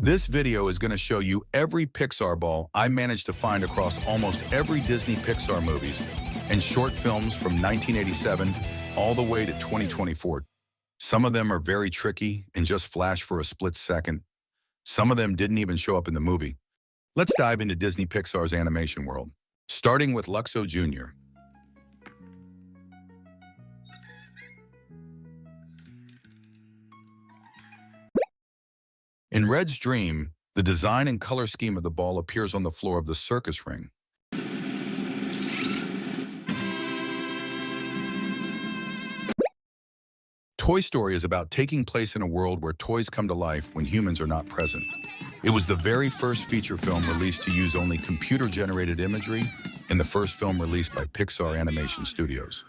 This video is going to show you every Pixar ball I managed to find across almost every Disney Pixar movies and short films from 1987 all the way to 2024. Some of them are very tricky and just flash for a split second. Some of them didn't even show up in the movie. Let's dive into Disney Pixar's animation world, starting with Luxo Jr. In Red's dream, the design and color scheme of the ball appears on the floor of the circus ring. Toy Story is about taking place in a world where toys come to life when humans are not present. It was the very first feature film released to use only computer-generated imagery and the first film released by Pixar Animation Studios.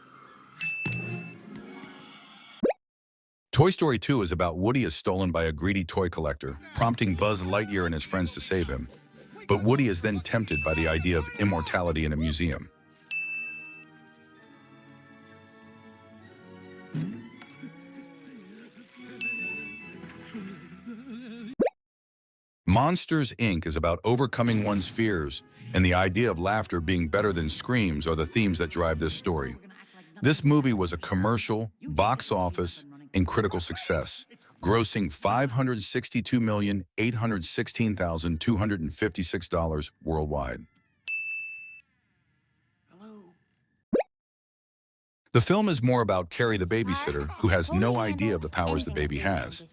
Toy Story 2 is about Woody is stolen by a greedy toy collector, prompting Buzz Lightyear and his friends to save him. But Woody is then tempted by the idea of immortality in a museum. Monsters, Inc. is about overcoming one's fears, and the idea of laughter being better than screams are the themes that drive this story. This movie was a commercial, box office, and critical success, grossing $562,816,256 worldwide. The film is more about Carrie the babysitter, who has no idea of the powers the baby has.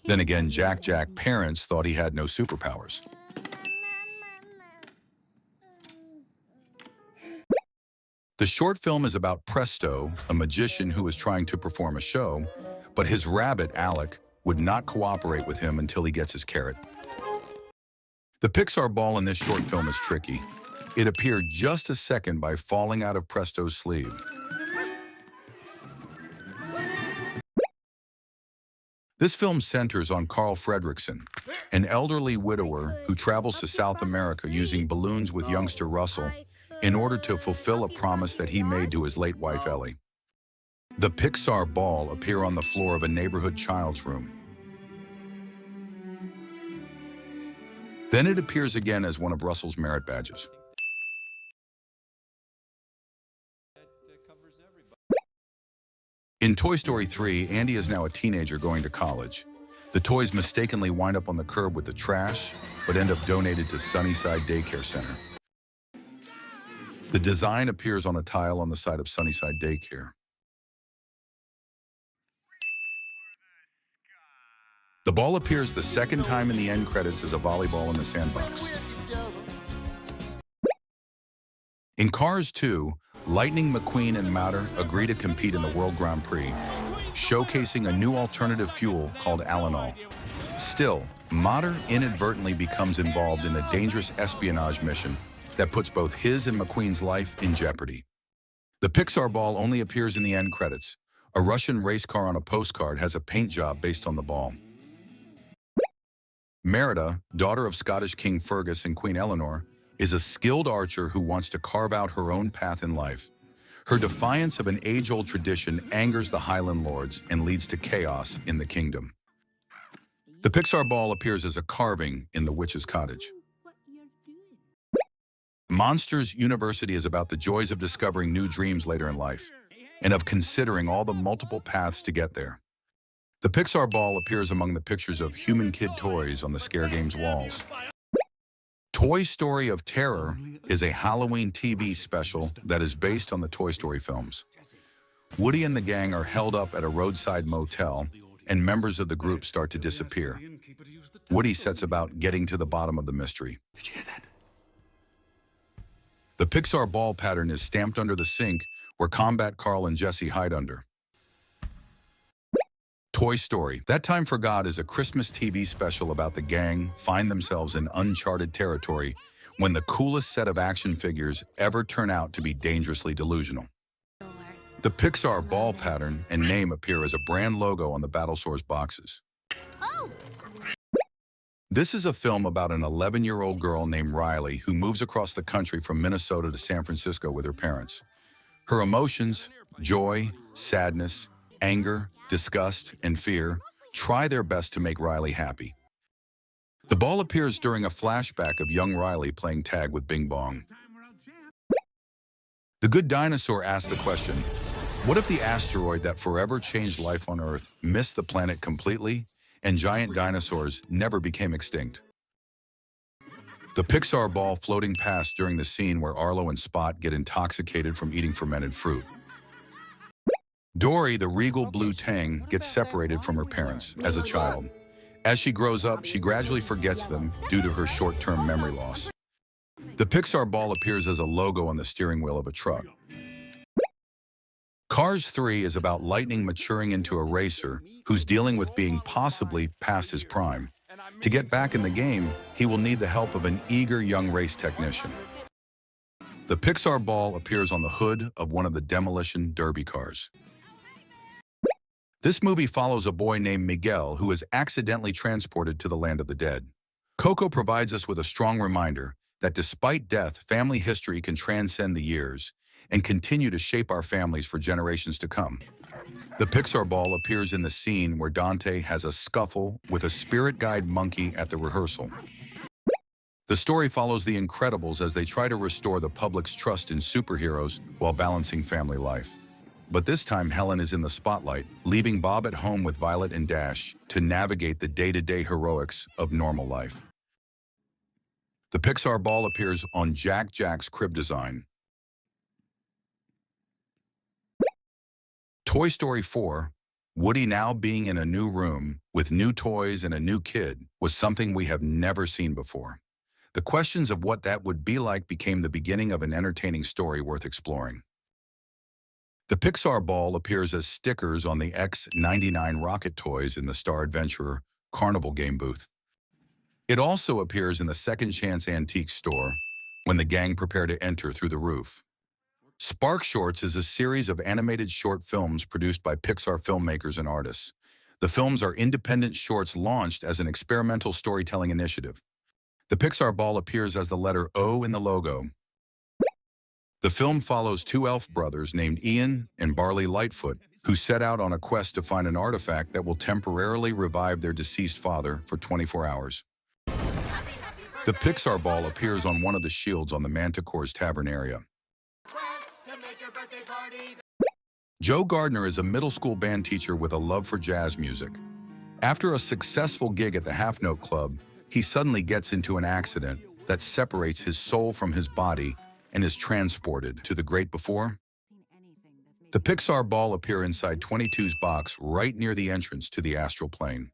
Then again, Jack's parents thought he had no superpowers. The short film is about Presto, a magician who is trying to perform a show, but his rabbit, Alec, would not cooperate with him until he gets his carrot. The Pixar ball in this short film is tricky. It appeared just a second by falling out of Presto's sleeve. This film centers on Carl Fredricksen, an elderly widower who travels to South America using balloons with youngster Russell in order to fulfill a promise that he made to his late wife, Ellie. The Pixar ball appears on the floor of a neighborhood child's room. Then it appears again as one of Russell's merit badges. In Toy Story 3, Andy is now a teenager going to college. The toys mistakenly wind up on the curb with the trash, but end up donated to Sunnyside Daycare Center. The design appears on a tile on the side of Sunnyside Daycare. The ball appears the second time in the end credits as a volleyball in the sandbox. In Cars 2, Lightning McQueen and Mater agree to compete in the World Grand Prix, showcasing a new alternative fuel called Allanol. Still, Mater inadvertently becomes involved in a dangerous espionage mission that puts both his and McQueen's life in jeopardy. The Pixar ball only appears in the end credits. A Russian race car on a postcard has a paint job based on the ball. Merida, daughter of Scottish King Fergus and Queen Eleanor, is a skilled archer who wants to carve out her own path in life. Her defiance of an age-old tradition angers the Highland Lords and leads to chaos in the kingdom. The Pixar ball appears as a carving in the witch's cottage. Monsters University is about the joys of discovering new dreams later in life and of considering all the multiple paths to get there. The Pixar ball appears among the pictures of human kid toys on the Scare Games walls. Toy Story of Terror is a Halloween TV special that is based on the Toy Story films. Woody and the gang are held up at a roadside motel, and members of the group start to disappear. Woody sets about getting to the bottom of the mystery. Did you hear that? The Pixar ball pattern is stamped under the sink where Combat Carl and Jesse hide under. Toy Story, That Time for God is a Christmas TV special about the gang find themselves in uncharted territory when the coolest set of action figures ever turn out to be dangerously delusional. The Pixar ball pattern and name appear as a brand logo on the Battlesores boxes. This is a film about an 11-year-old girl named Riley who moves across the country from Minnesota to San Francisco with her parents. Her emotions, joy, sadness, anger, disgust, and fear try their best to make Riley happy. The ball appears during a flashback of young Riley playing tag with Bing Bong. The Good Dinosaur asks the question, what if the asteroid that forever changed life on Earth missed the planet completely and giant dinosaurs never became extinct? The Pixar ball floating past during the scene where Arlo and Spot get intoxicated from eating fermented fruit. Dory, the regal blue tang, gets separated from her parents as a child. As she grows up, she gradually forgets them due to her short-term memory loss. The Pixar ball appears as a logo on the steering wheel of a truck. Cars 3 is about Lightning maturing into a racer who's dealing with being possibly past his prime. To get back in the game, he will need the help of an eager young race technician. The Pixar ball appears on the hood of one of the demolition derby cars. This movie follows a boy named Miguel who is accidentally transported to the land of the dead. Coco provides us with a strong reminder that despite death, family history can transcend the years and continue to shape our families for generations to come. The Pixar ball appears in the scene where Dante has a scuffle with a spirit guide monkey at the rehearsal. The story follows the Incredibles as they try to restore the public's trust in superheroes while balancing family life. But this time, Helen is in the spotlight, leaving Bob at home with Violet and Dash to navigate the day-to-day heroics of normal life. The Pixar ball appears on Jack's crib design. Toy Story 4, Woody now being in a new room with new toys and a new kid was something we have never seen before. The questions of what that would be like became the beginning of an entertaining story worth exploring. The Pixar ball appears as stickers on the X-99 rocket toys in the Star Adventurer Carnival game booth. It also appears in the Second Chance Antique store when the gang prepare to enter through the roof. Spark Shorts is a series of animated short films produced by Pixar filmmakers and artists. The films are independent shorts launched as an experimental storytelling initiative. The Pixar ball appears as the letter O in the logo. The film follows two elf brothers named Ian and Barley Lightfoot, who set out on a quest to find an artifact that will temporarily revive their deceased father for 24 hours. The Pixar ball appears on one of the shields on the Manticore's tavern area. Joe Gardner is a middle school band teacher with a love for jazz music. After a successful gig at the Half Note Club, he suddenly gets into an accident that separates his soul from his body and is transported to the great before. The Pixar ball appear inside 22's box right near the entrance to the astral plane.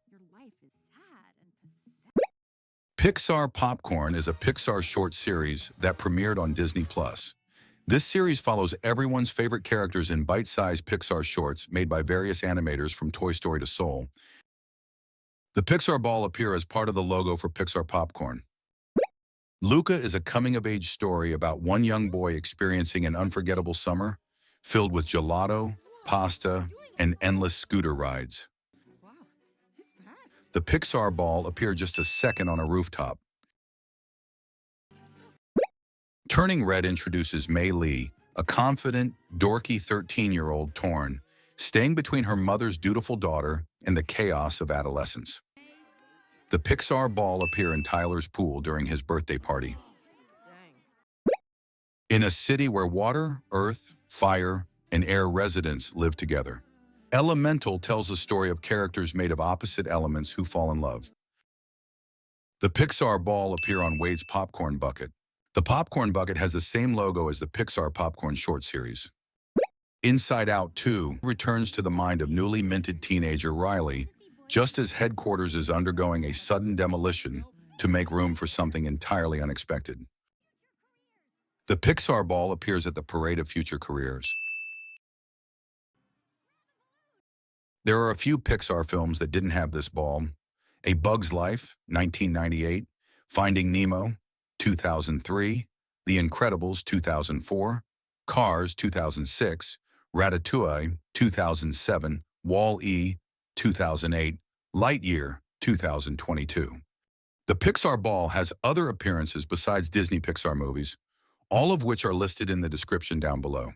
Pixar Popcorn is a Pixar short series that premiered on Disney+. This series follows everyone's favorite characters in bite-sized Pixar shorts made by various animators from Toy Story to Soul. The Pixar ball appear as part of the logo for Pixar Popcorn. Luca is a coming-of-age story about one young boy experiencing an unforgettable summer filled with gelato, pasta, and endless scooter rides. The Pixar ball appeared just a second on a rooftop. Turning Red introduces Mei Lee, a confident, dorky 13-year-old torn, staying between her mother's dutiful daughter and the chaos of adolescence. The Pixar ball appear in Tyler's pool during his birthday party. In a city where water, earth, fire, and air residents live together. Elemental tells the story of characters made of opposite elements who fall in love. The Pixar ball appear on Wade's popcorn bucket. The popcorn bucket has the same logo as the Pixar popcorn short series. Inside Out 2 returns to the mind of newly minted teenager Riley, just as headquarters is undergoing a sudden demolition to make room for something entirely unexpected. The Pixar ball appears at the Parade of Future Careers. There are a few Pixar films that didn't have this ball. A Bug's Life, 1998, Finding Nemo, 2003, The Incredibles, 2004, Cars, 2006, Ratatouille, 2007, Wall-E, 2008, Lightyear, 2022. The Pixar ball has other appearances besides Disney Pixar movies, all of which are listed in the description down below.